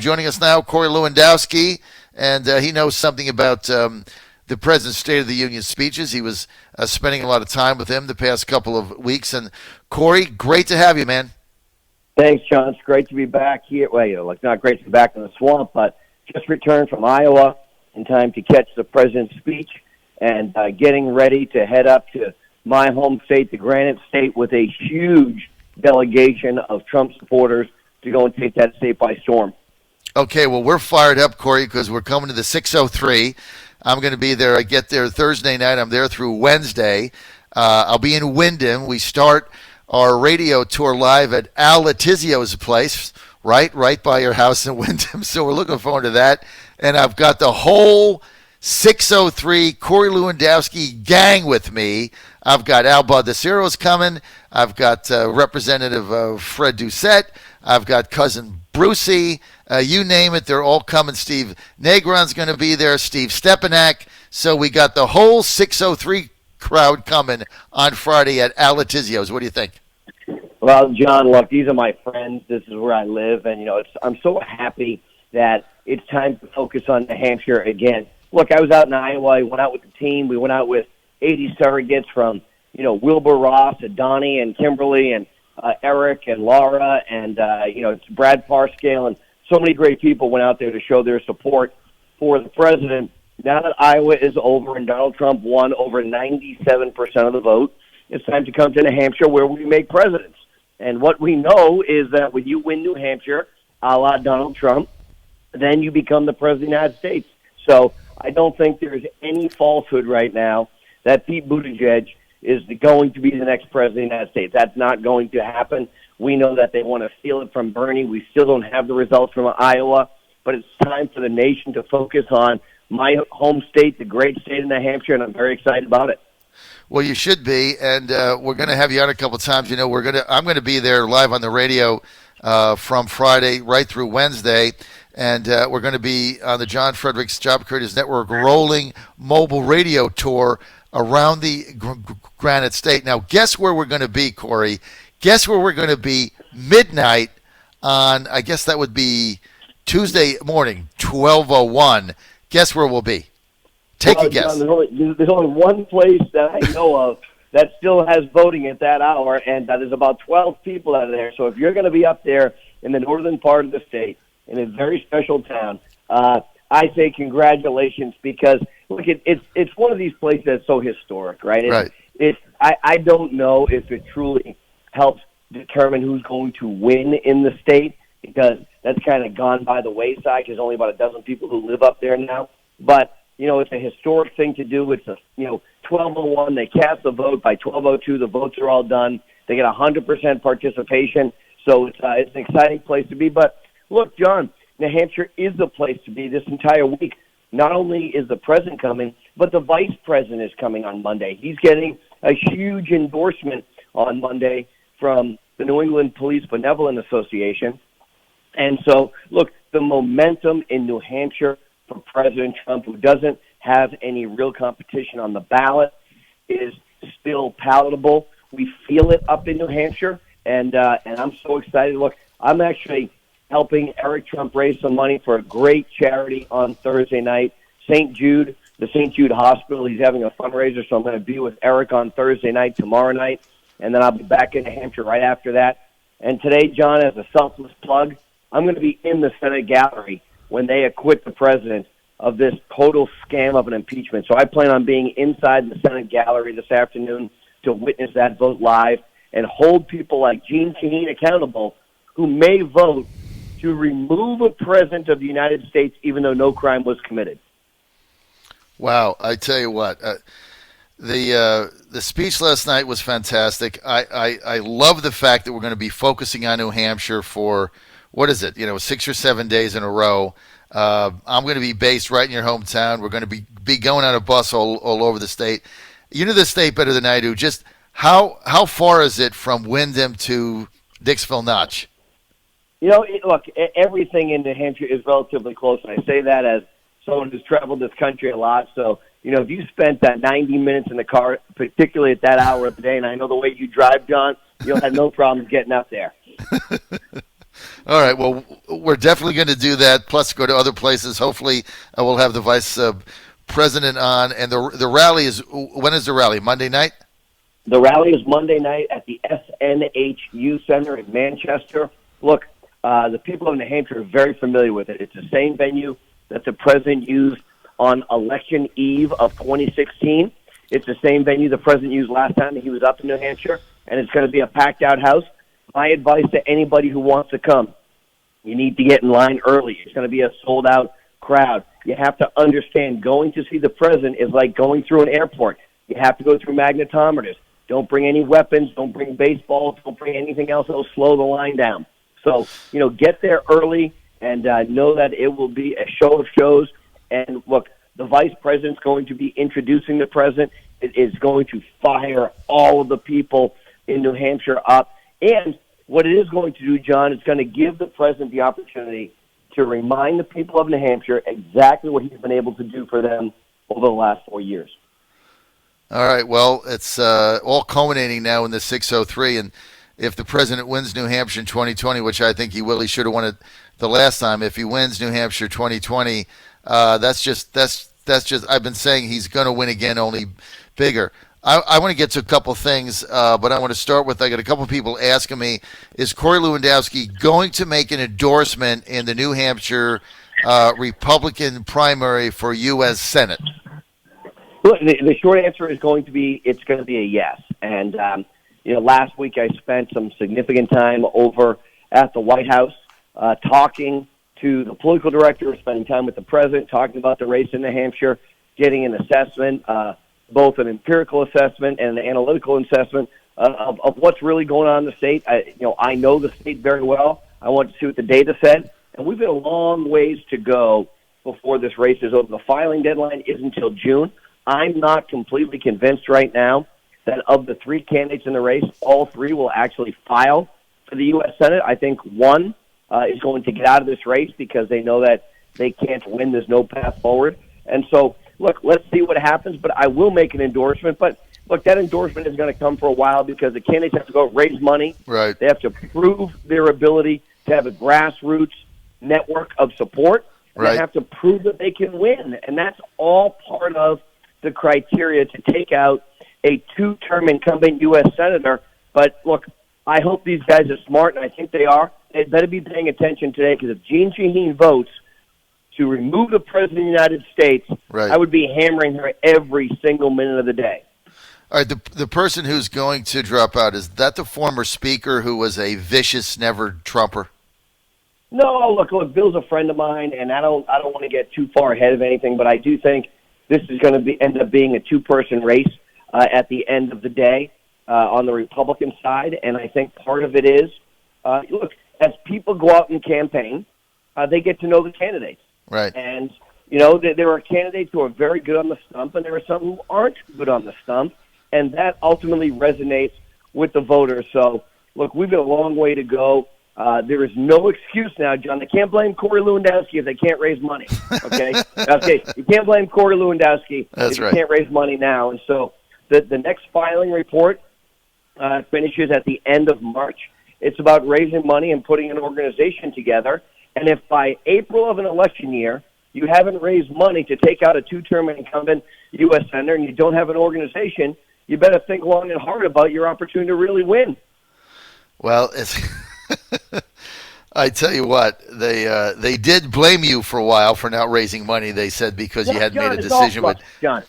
Joining us now, Corey Lewandowski, and he knows something about the President's State of the Union speeches. He was spending a lot of time with him the past couple of weeks. And Corey, great to have you, man. Thanks, John. It's great to be back here. Well, not great to be back in the swamp, but just returned from Iowa in time to catch the President's speech and getting ready to head up to my home state, the Granite State, with a huge delegation of Trump supporters to go and take that state by storm. Okay, well, we're fired up, Corey, because we're coming to the 603. I'm going to be there. I get there Thursday night. I'm there through Wednesday. I'll be in Wyndham. We start our radio tour live at Al Letizio's place, right by your house in Wyndham. So we're looking forward to that. And I've got the whole 603 Corey Lewandowski gang with me. I've got Al Baldessaro's coming. I've got Representative Fred Doucette. I've got Cousin Brucey. You name it, they're all coming. Steve Negron's going to be there, Steve Stepanak. So we got the whole 603 crowd coming on Friday at Al Letizio's. What do you think? Well, John, look, these are my friends. This is where I live. And, I'm so happy that it's time to focus on New Hampshire again. Look, I was out in Iowa. I went out with the team. We went out with 80 surrogates from, Wilbur Ross and Donnie and Kimberly and Eric and Laura and, it's Brad Parscale and so many great people went out there to show their support for the president. Now that Iowa is over and Donald Trump won over 97% of the vote, it's time to come to New Hampshire where we make presidents. And what we know is that when you win New Hampshire, a la Donald Trump, then you become the president of the United States. So I don't think there's any falsehood right now that Pete Buttigieg is going to be the next president of the United States. That's not going to happen. We know that they want to steal it from Bernie. We still don't have the results from Iowa, but it's time for the nation to focus on my home state, the great state of New Hampshire, and I'm very excited about it. Well, you should be, and we're going to have you on a couple of times. I'm going to be there live on the radio from Friday right through Wednesday, and we're going to be on the John Fredericks Job Creators Network rolling mobile radio tour around the Granite State. Now, guess where we're going to be, Corey? Guess where we're going to be midnight on, I guess that would be Tuesday morning, 12:01. Guess where we'll be? Take a guess. John, there's only one place that I know of that still has voting at that hour, and there's about 12 people out of there. So if you're going to be up there in the northern part of the state, in a very special town, I say congratulations because, look, it's one of these places that's so historic, right? Right. I don't know if it truly helps determine who's going to win in the state because that's kind of gone by the wayside. There's only about a dozen people who live up there now. But, it's a historic thing to do. It's 12:01. They cast the vote. By 12:02, the votes are all done. They get 100% participation. So it's an exciting place to be. But, look, John, New Hampshire is the place to be this entire week. Not only is the president coming, but the vice president is coming on Monday. He's getting a huge endorsement on Monday from the New England Police Benevolent Association. And so, look, the momentum in New Hampshire for President Trump, who doesn't have any real competition on the ballot, is still palatable. We feel it up in New Hampshire, and I'm so excited. Look, I'm actually helping Eric Trump raise some money for a great charity on Thursday night, St. Jude, the St. Jude Hospital. He's having a fundraiser, so I'm going to be with Eric on Thursday night, tomorrow night, and then I'll be back in New Hampshire right after that. And today, John, as a selfless plug, I'm going to be in the Senate gallery when they acquit the president of this total scam of an impeachment. So I plan on being inside the Senate gallery this afternoon to witness that vote live and hold people like Gene Keane accountable who may vote to remove a president of the United States even though no crime was committed. Wow, I tell you what, the speech last night was fantastic. I love the fact that we're going to be focusing on New Hampshire for, 6 or 7 days in a row. I'm going to be based right in your hometown. We're going to be going on a bus all over the state. You know the state better than I do. Just how far is it from Wyndham to Dixville Notch? Look, everything in New Hampshire is relatively close, and I say that as someone who's traveled this country a lot. So, if you spent that 90 minutes in the car, particularly at that hour of the day, and I know the way you drive, John, you'll have no problem getting up there. All right. Well, we're definitely going to do that. Plus, go to other places. Hopefully, we'll have the vice president on. And the rally is, when is the rally? Monday night? The rally is Monday night at the SNHU Center in Manchester. Look, the people of New Hampshire are very familiar with it. It's the same venue that the president used on election eve of 2016. It's the same venue the president used last time he was up in New Hampshire, and it's going to be a packed-out house. My advice to anybody who wants to come, you need to get in line early. It's going to be a sold-out crowd. You have to understand going to see the president is like going through an airport. You have to go through magnetometers. Don't bring any weapons. Don't bring baseballs. Don't bring anything else that will slow the line down. So, get there early and know that it will be a show of shows. And, look, the vice president's going to be introducing the president. It is going to fire all of the people in New Hampshire up. And what it is going to do, John, is going to give the president the opportunity to remind the people of New Hampshire exactly what he's been able to do for them over the last 4 years. All right. Well, it's all culminating now in the 603. And if the president wins New Hampshire in 2020, which I think he will, he should have won it the last time. If he wins New Hampshire 2020, that's just I've been saying he's going to win again, only bigger. I want to get to a couple things, but I want to start with, I got a couple people asking me, is Corey Lewandowski going to make an endorsement in the New Hampshire Republican primary for U.S. Senate? Look, the short answer is it's going to be a yes. And, last week I spent some significant time over at the White House talking to the political director, spending time with the president, talking about the race in New Hampshire, getting an assessment, both an empirical assessment and an analytical assessment of what's really going on in the state. I know the state very well. I want to see what the data said. And we've got a long ways to go before this race is over. The filing deadline is until June. I'm not completely convinced right now that of the three candidates in the race, all three will actually file for the U.S. Senate. I think one is going to get out of this race because they know that they can't win. There's no path forward. And so, look, let's see what happens. But I will make an endorsement. But, look, that endorsement is going to come for a while because the candidates have to go raise money. Right. They have to prove their ability to have a grassroots network of support. And Right. They have to prove that they can win. And that's all part of the criteria to take out a two-term incumbent U.S. Senator. But, look, I hope these guys are smart, and I think they are. They better be paying attention today because if Jeanne Shaheen votes to remove the President of the United States, Right. I would be hammering her every single minute of the day. All right, the person who's going to drop out, is that the former speaker who was a vicious never Trumper? No, look, Bill's a friend of mine, and I don't want to get too far ahead of anything, but I do think this is going to end up being a two-person race at the end of the day on the Republican side, and I think part of it is, look, as people go out and campaign, they get to know the candidates. Right. And, there are candidates who are very good on the stump, and there are some who aren't good on the stump, and that ultimately resonates with the voters. So, look, we've got a long way to go. There is no excuse now, John. They can't blame Corey Lewandowski if they can't raise money. Okay? Okay. You can't blame Corey Lewandowski if you can't raise money now. And so the next filing report finishes at the end of March. It's about raising money and putting an organization together. And if by April of an election year you haven't raised money to take out a two-term incumbent U.S. Senator and you don't have an organization, you better think long and hard about your opportunity to really win. Well, it's I tell you what, they did blame you for a while for not raising money. They said because you hadn't made a decision. But John,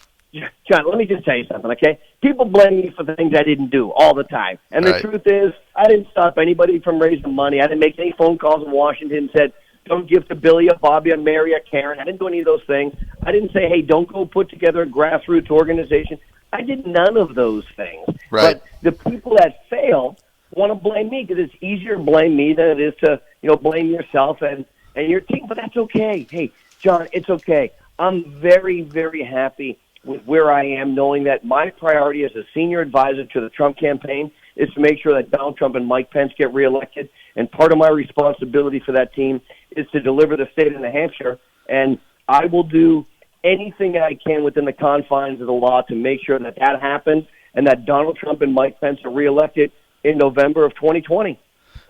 let me just tell you something, okay? People blame me for the things I didn't do all the time. And the truth is, I didn't stop anybody from raising money. I didn't make any phone calls in Washington and said, don't give to Billy or Bobby or Mary or Karen. I didn't do any of those things. I didn't say, hey, don't go put together a grassroots organization. I did none of those things. Right. But the people that fail want to blame me because it's easier to blame me than it is to, blame yourself and your team. But that's okay. Hey, John, it's okay. I'm very, very happy with where I am, knowing that my priority as a senior advisor to the Trump campaign is to make sure that Donald Trump and Mike Pence get reelected. And part of my responsibility for that team is to deliver the state of New Hampshire. And I will do anything I can within the confines of the law to make sure that that happens and that Donald Trump and Mike Pence are reelected in November of 2020.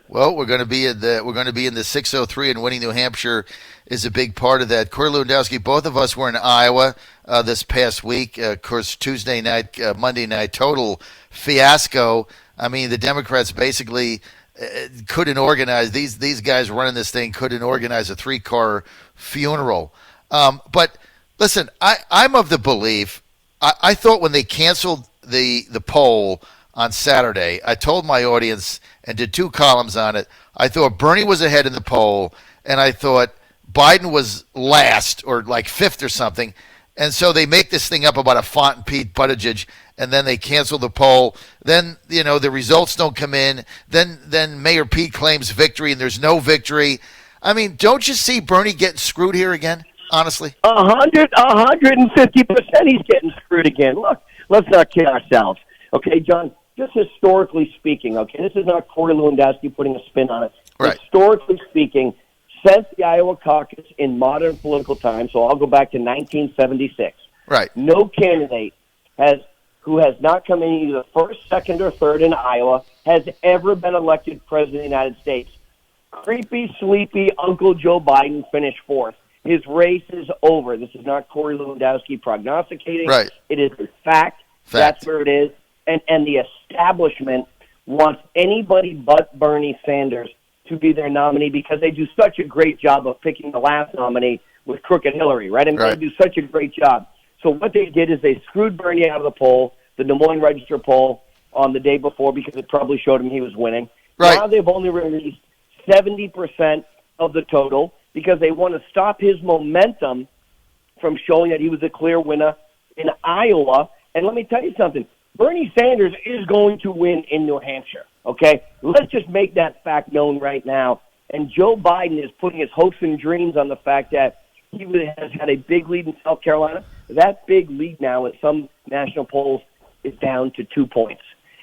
Well, we're going to be in the 603, and winning New Hampshire is a big part of that. Corey Lewandowski, both of us were in Iowa this past week. Of course, Tuesday night, Monday night, total fiasco. I mean, the Democrats basically couldn't organize these guys running this thing couldn't organize a 3-car funeral. But listen, I'm of the belief. I thought when they canceled the poll on Saturday, I told my audience and did 2 columns on it. I thought Bernie was ahead in the poll, and I thought Biden was last or like 5th or something. And so they make this thing up about a font and Pete Buttigieg, and then they cancel the poll. Then, the results don't come in. Then Mayor Pete claims victory, and there's no victory. I mean, don't you see Bernie getting screwed here again, honestly? 150% he's getting screwed again. Look, let's not kid ourselves. Okay, John, just historically speaking, okay, this is not Corey Lewandowski putting a spin on it. Right. Historically speaking, since the Iowa caucus in modern political times, so I'll go back to 1976. Right. No candidate who has not come in either first, second, or third in Iowa has ever been elected president of the United States. Creepy, sleepy Uncle Joe Biden finished 4th. His race is over. This is not Corey Lewandowski prognosticating. Right. It is a fact. That's where it is. And the establishment wants anybody but Bernie Sanders to be their nominee because they do such a great job of picking the last nominee with crooked Hillary, right? And they do such a great job. So what they did is they screwed Bernie out of the poll, the Des Moines Register poll, on the day before because it probably showed him he was winning. Right. Now they've only released 70% of the total because they want to stop his momentum from showing that he was a clear winner in Iowa. And let me tell you something. Bernie Sanders is going to win in New Hampshire, okay? Let's just make that fact known right now. And Joe Biden is putting his hopes and dreams on the fact that he has had a big lead in South Carolina. That big lead now in some national polls is down to 2 points.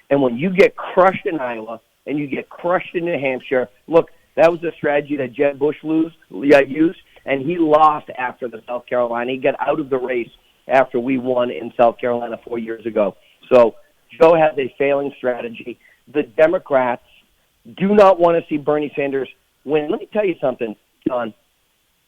And when you get crushed in Iowa and you get crushed in New Hampshire, look, that was a strategy that Jeb Bush used, and he lost after the South Carolina. He got out of the race after we won in South Carolina 4 years ago. So Joe has a failing strategy. The Democrats do not want to see Bernie Sanders win. Let me tell you something, John.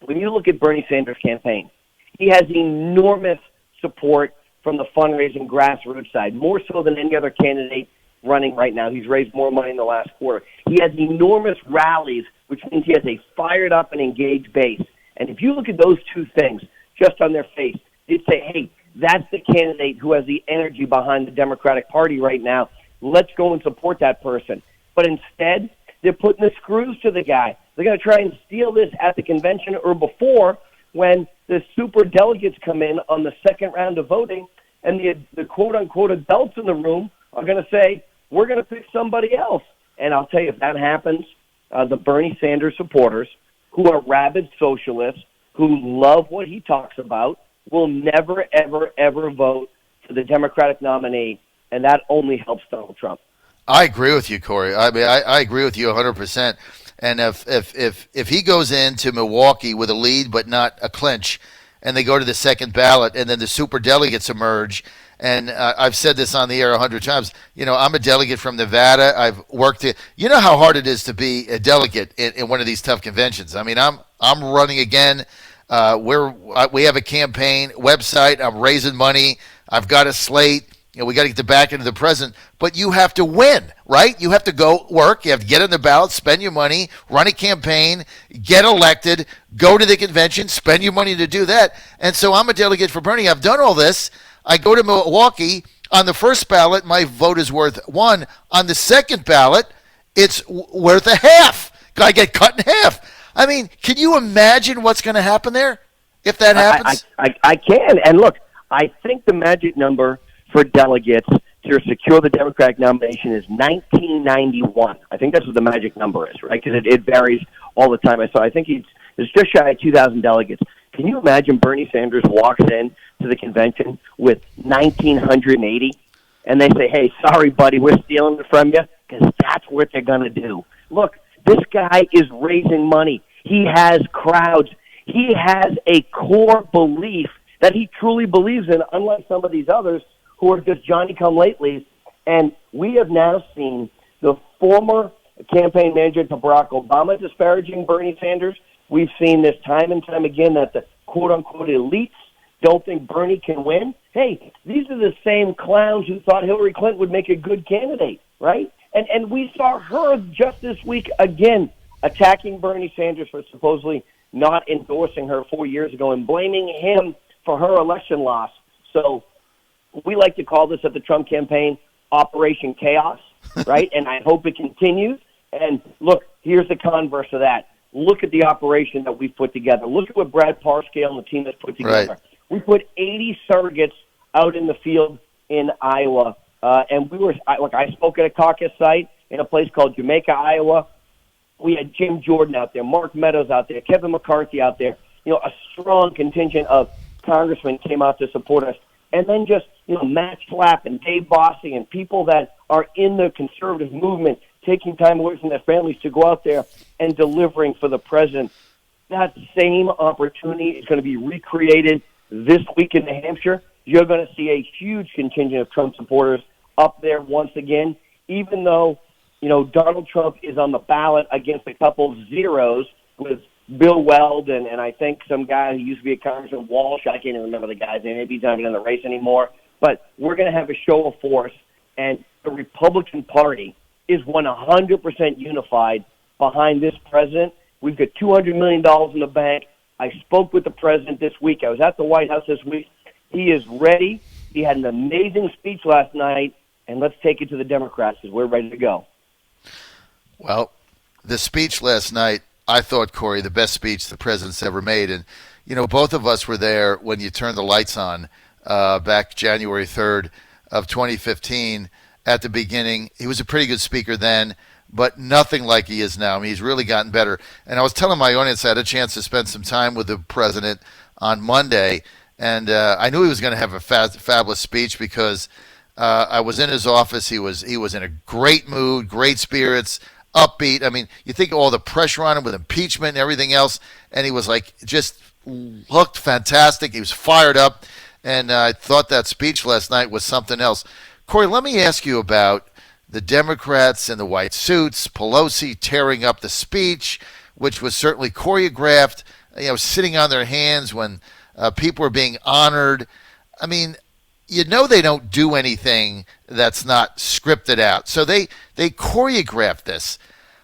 When you look at Bernie Sanders' campaign, he has enormous support from the fundraising grassroots side, more so than any other candidate running right now. He's raised more money in the last quarter. He has enormous rallies, which means he has a fired up and engaged base. And if you look at those 2 things just on their face, you'd say, hey, that's the candidate who has the energy behind the Democratic Party right now. Let's go and support that person. But instead, they're putting the screws to the guy. They're going to try and steal this at the convention or before when the super delegates come in on the second round of voting and the quote-unquote adults in the room are going to say, we're going to pick somebody else. And I'll tell you, if that happens, the Bernie Sanders supporters, who are rabid socialists, who love what he talks about, will never, ever, ever vote for the Democratic nominee, and that only helps Donald Trump. I agree with you, Corey. I mean, I agree with you 100%. And if he goes into Milwaukee with a lead but not a clinch, and they go to the second ballot, and then the super delegates emerge, and I've said this on the air 100 times. I'm a delegate from Nevada. I've worked it. You know how hard it is to be a delegate in one of these tough conventions. I mean, I'm running again. We have a campaign website. I'm raising money. I've got a slate. We got to get the back end of the president. But you have to win, right? You have to go work. You have to get on the ballot, spend your money, run a campaign, get elected, go to the convention, spend your money to do that. And so I'm a delegate for Bernie. I've done all this. I go to Milwaukee. On the first ballot, my vote is worth 1. On the second ballot, it's worth a half. I get cut in half. I mean, can you imagine what's going to happen there if that happens? I can. And look, I think the magic number for delegates to secure the Democratic nomination is 1991. I think that's what the magic number is, right? Because it varies all the time. I think it's just shy of 2,000 delegates. Can you imagine Bernie Sanders walks in to the convention with 1,980, and they say, hey, sorry, buddy, we're stealing it from you? Because that's what they're going to do. Look, this guy is raising money. He has crowds. He has a core belief that he truly believes in, unlike some of these others who are just Johnny-come-latelys. And we have now seen the former campaign manager to Barack Obama disparaging Bernie Sanders. We've seen this time and time again that the quote-unquote elites don't think Bernie can win. Hey, these are the same clowns who thought Hillary Clinton would make a good candidate, right? And we saw her just this week again attacking Bernie Sanders for supposedly not endorsing her 4 years ago and blaming him for her election loss. So we like to call this at the Trump campaign Operation Chaos, right? And I hope it continues. And look, here's the converse of that. Look at the operation that we've put together. Look at what Brad Parscale and the team has put together. Right. We put 80 surrogates out in the field in Iowa. And I spoke at a caucus site in a place called Jamaica, Iowa. We had Jim Jordan out there, Mark Meadows out there, Kevin McCarthy out there. A strong contingent of congressmen came out to support us. And then just, Matt Schlapp and Dave Bossie and people that are in the conservative movement taking time away from their families to go out there and delivering for the president. That same opportunity is going to be recreated this week in New Hampshire. You're going to see a huge contingent of Trump supporters up there once again, even though, Donald Trump is on the ballot against a couple of zeros with Bill Weld and I think some guy who used to be a Congressman, Walsh. I can't even remember the guy's name. Maybe he's not even in the race anymore. But we're going to have a show of force, and the Republican Party is 100% unified behind this president. We've got $200 million in the bank. I spoke with the president this week. I was at the White House this week. He is ready. He had an amazing speech last night, and let's take it to the Democrats because we're ready to go. Well, the speech last night, I thought, Corey, the best speech the president's ever made. And, both of us were there when you turned the lights on back January 3rd of 2015 at the beginning. He was a pretty good speaker then, but nothing like he is now. I mean, he's really gotten better. And I was telling my audience I had a chance to spend some time with the president on Monday, and I knew he was going to have a fabulous speech because I was in his office. He was in a great mood, great spirits, upbeat. I mean, you think of all the pressure on him with impeachment and everything else, and he was just looked fantastic. He was fired up, and I thought that speech last night was something else. Corey, let me ask you about the Democrats in the white suits, Pelosi tearing up the speech, which was certainly choreographed, sitting on their hands when people were being honored. I mean, they don't do anything that's not scripted out. So they choreographed this.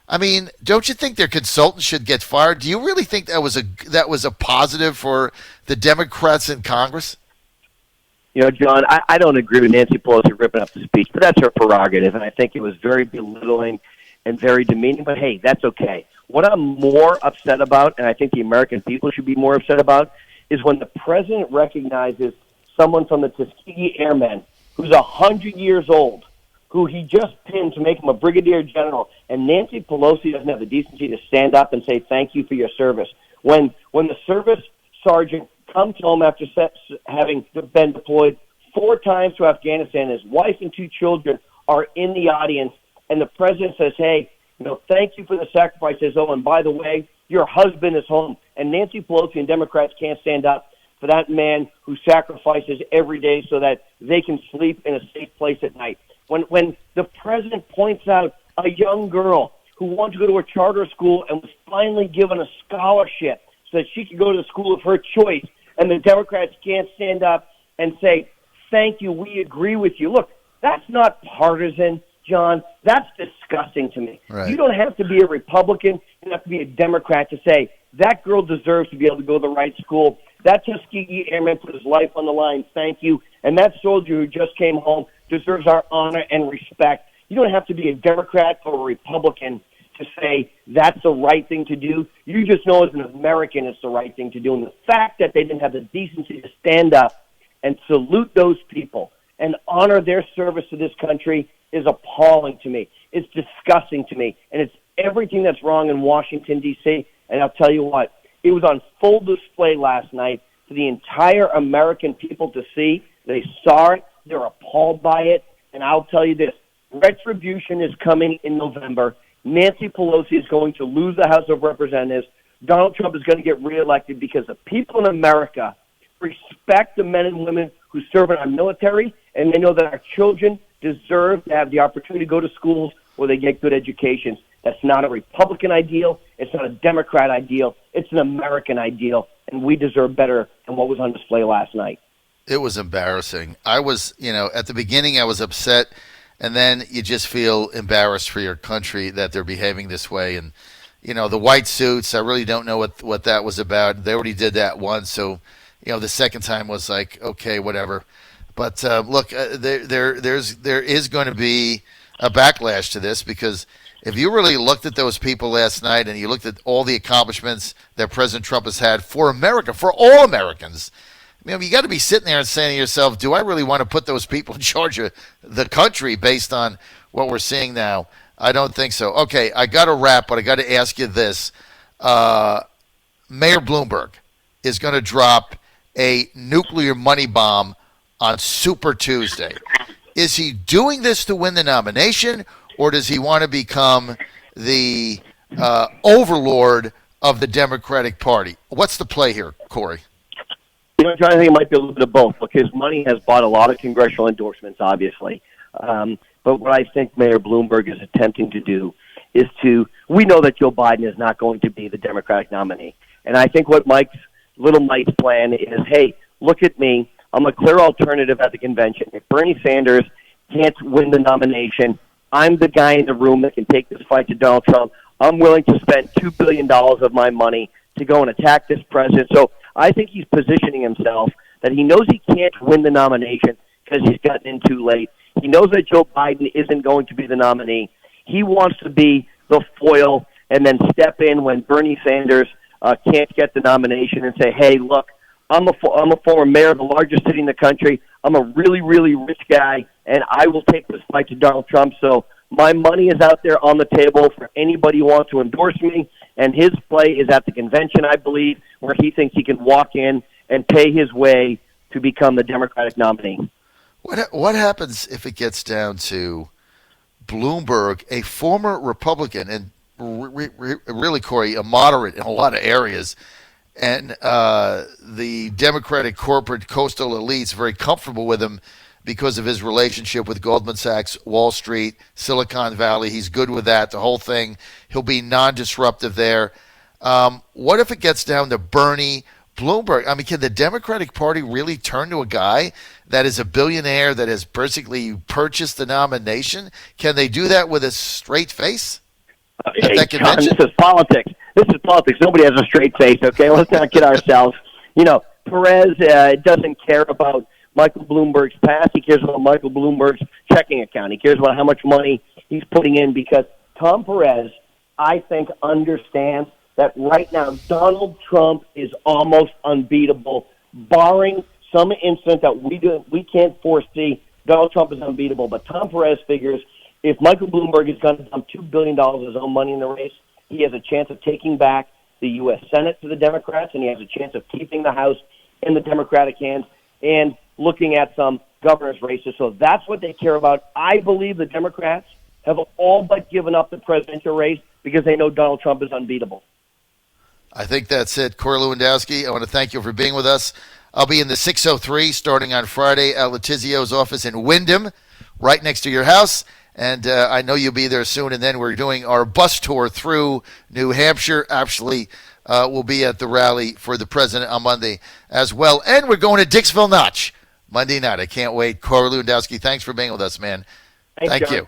I mean, don't you think their consultants should get fired? Do you really think that was a positive for the Democrats in Congress? John, I don't agree with Nancy Pelosi ripping up the speech, but that's her prerogative, and I think it was very belittling and very demeaning, but hey, that's okay. What I'm more upset about, and I think the American people should be more upset about, is when the president recognizes someone from the Tuskegee Airmen who's 100 years old, who he just pinned to make him a brigadier general, and Nancy Pelosi doesn't have the decency to stand up and say thank you for your service. When the service sergeant comes home after having been deployed 4 times to Afghanistan, his wife and 2 children are in the audience, and the president says, hey, thank you for the sacrifices. Oh, and by the way, your husband is home. And Nancy Pelosi and Democrats can't stand up for that man who sacrifices every day so that they can sleep in a safe place at night. When the president points out a young girl who wanted to go to a charter school and was finally given a scholarship so that she could go to the school of her choice, and the Democrats can't stand up and say, thank you, we agree with you. Look, that's not partisan, John. That's disgusting to me. Right. You don't have to be a Republican. You don't have to be a Democrat to say, that girl deserves to be able to go to the right school. That Tuskegee Airman put his life on the line, thank you. And that soldier who just came home deserves our honor and respect. You don't have to be a Democrat or a Republican to say that's the right thing to do. You just know as an American it's the right thing to do. And the fact that they didn't have the decency to stand up and salute those people and honor their service to this country is appalling to me. It's disgusting to me. And it's everything that's wrong in Washington, D.C. And I'll tell you what, it was on full display last night for the entire American people to see. They saw it. They're appalled by it. And I'll tell you this, retribution is coming in November. Nancy Pelosi is going to lose the House of Representatives. Donald Trump is going to get reelected because the people in America respect the men and women who serve in our military, and they know that our children deserve to have the opportunity to go to schools where they get good educations. That's not a Republican ideal. It's not a Democrat ideal. It's an American ideal, and we deserve better than what was on display last night. It was embarrassing. I was, at the beginning I was upset, and then you just feel embarrassed for your country that they're behaving this way. And, the white suits, I really don't know what that was about. They already did that once, so, the second time was like, okay, whatever. But look, there is going to be a backlash to this, because if you really looked at those people last night and you looked at all the accomplishments that President Trump has had for America, for all Americans, you got to be sitting there and saying to yourself, do I really want to put those people in charge of the country based on what we're seeing now? I don't think so. Okay, I got to wrap, but I got to ask you this. Mayor Bloomberg is going to drop a nuclear money bomb on Super Tuesday. Is he doing this to win the nomination, or does he want to become the overlord of the Democratic Party? What's the play here, Corey? John, I think it might be a little bit of both. Look, his money has bought a lot of congressional endorsements, obviously. But what I think Mayor Bloomberg is attempting to do is we know that Joe Biden is not going to be the Democratic nominee. And I think what Little Mike's plan is, hey, look at me. I'm a clear alternative at the convention. If Bernie Sanders can't win the nomination, I'm the guy in the room that can take this fight to Donald Trump. I'm willing to spend $2 billion of my money to go and attack this president. So I think he's positioning himself that he knows he can't win the nomination because he's gotten in too late. He knows that Joe Biden isn't going to be the nominee. He wants to be the foil and then step in when Bernie Sanders can't get the nomination and say, hey, look, I'm a former mayor of the largest city in the country. I'm a really, really rich guy, and I will take this fight to Donald Trump. So my money is out there on the table for anybody who wants to endorse me, and his play is at the convention, I believe, where he thinks he can walk in and pay his way to become the Democratic nominee. What happens if it gets down to Bloomberg, a former Republican, and really, Corey, a moderate in a lot of areas, and the Democratic corporate coastal elites very comfortable with him because of his relationship with Goldman Sachs, Wall Street, Silicon Valley. He's good with that, the whole thing. He'll be non-disruptive there. What if it gets down to Bernie Bloomberg? I mean, can the Democratic Party really turn to a guy that is a billionaire that has basically purchased the nomination? Can they do that with a straight face? Hey, John, this is politics. Nobody has a straight face, okay? Let's not kid ourselves. Perez doesn't care about Michael Bloomberg's past. He cares about Michael Bloomberg's checking account. He cares about how much money he's putting in, because Tom Perez, I think, understands that right now Donald Trump is almost unbeatable. Barring some incident that we can't foresee, Donald Trump is unbeatable. But Tom Perez figures if Michael Bloomberg is going to dump $2 billion of his own money in the race, he has a chance of taking back the U.S. Senate to the Democrats, and he has a chance of keeping the House in the Democratic hands and looking at some governor's races. So that's what they care about. I believe the Democrats have all but given up the presidential race because they know Donald Trump is unbeatable. I think that's it. Corey Lewandowski, I want to thank you for being with us. I'll be in the 603 starting on Friday at Letizio's office in Windham, right next to your house. And I know you'll be there soon. And then we're doing our bus tour through New Hampshire. Actually, we'll be at the rally for the president on Monday as well. And we're going to Dixville Notch Monday night. I can't wait. Corey Lewandowski, thanks for being with us, man. Thank you.